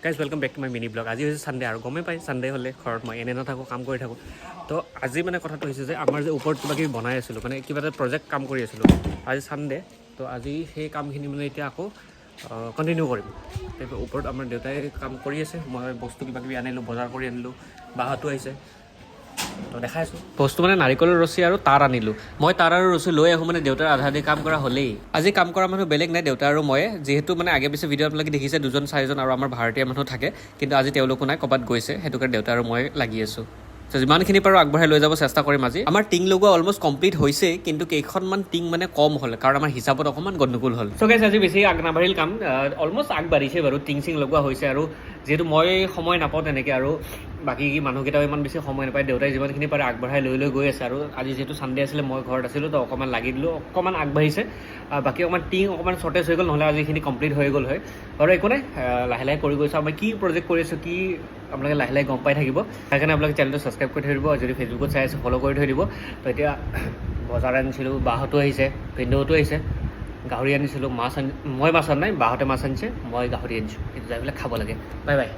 Guys welcome back to my mini blog. আজি হৈছে Sunday আৰু গমেই পাই ছানডে হ'লে ঘৰত মই এনে নাথাকোঁ, কাম কৰি থাকোঁ। তো আজি মানে কথাটো হৈছে যে আমাৰ যে ওপৰত কিবা কিবি বনাই আছিলোঁ, মানে কিবা এটা প্ৰজেক্ট কাম কৰি আছিলোঁ। আজি ছানডে, তো আজি সেই কামখিনি মানে এতিয়া আকৌ কণ্টিনিউ কৰিম। তাৰপিছত ওপৰত আমাৰ দেউতাই কাম কৰি আছে, মই বস্তু কিবা কিবি আনিলোঁ, বজাৰ কৰি আনিলোঁ, বাহঁতো আহিছে। তো দেখাই আছোঁ বস্তু মানে নাৰিকলৰ ৰছী আৰু তাঁৰ আনিলোঁ। মই তাঁৰ আৰু ৰছী লৈ আহোঁ মানে দেউতাৰ আধা আধি কাম কৰা হ'লেই। আজি কাম কৰা মানুহ বেলেগ নাই, দেউতা আৰু মই। যিহেতু মানে আগে পিছে ভিডিঅ' আপোনালোকে দেখিছে 2-4জন আৰু আমাৰ ভাৰতীয় মানুহ থাকে, কিন্তু আজি তেওঁলোকো নাই, ক'ৰবাত গৈছে। সেইটো কাৰণে দেউতা আৰু মই লাগি আছোঁ। তো যিমানখিনি পাৰোঁ আগবঢ়াই লৈ যাব চেষ্টা কৰিম আজি। আমাৰ টিং লগোৱা অলমষ্ট কমপ্লিট হৈছে, কিন্তু কেইখনমান টিং মানে কম হ'ল, কাৰণ আমাৰ হিচাপত অকণমান গণ্ডগোল হ'ল। চ' গাইজ আজি বেছি নাবাঢ়িল কাম, অলমষ্ট আগবাঢ়িছে বাৰু। টিং চিং লগোৱা হৈছে, আৰু যিহেতু মই সময় নাপাওঁ তেনেকৈ, আৰু বাকী মানুহকেইটাও ইমান বেছি সময় নাপায়। দেউতাই যিমানখিনি পাৰে আগবঢ়াই লৈ গৈ আছে। আৰু আজি যিহেতু ছানডে আছিলে, মই ঘৰত আছিলোঁ, তো অকণমান লাগি দিলোঁ, অকণমান আগবাঢ়িছে। বাকী অকণমান টিং অকণমান শ্বৰ্টেজ হৈ গ'ল, নহ'লে আজিখিনি কমপ্লিট হৈ গ'ল হয়। বাৰু একো নাই, লাহে লাহে কৰি গৈছোঁ। আমি কি প্ৰজেক্ট কৰি আছোঁ, কি আপোনালোকে লাহে লাহে গম পাই থাকিব। সেইকাৰণে আপোনালোকে চেনেলটো ছাবস্ক্ৰাইব কৰি থৈ দিব, আৰু যদি ফেচবুকত চাই আছে ফ'ল' কৰি থৈ দিব। তো এতিয়া বজাৰ আনিছিলোঁ, বাহঁতো আহিছে, ভিনদেউতো আহিছে। গাহৰি আনিছিলোঁ, মই মাছ আনা নাই, বাহঁতে মাছ আনিছে, মই গাহৰি আনিছোঁ। কিন্তু যাই পেলাই খাব লাগে। Bye bye.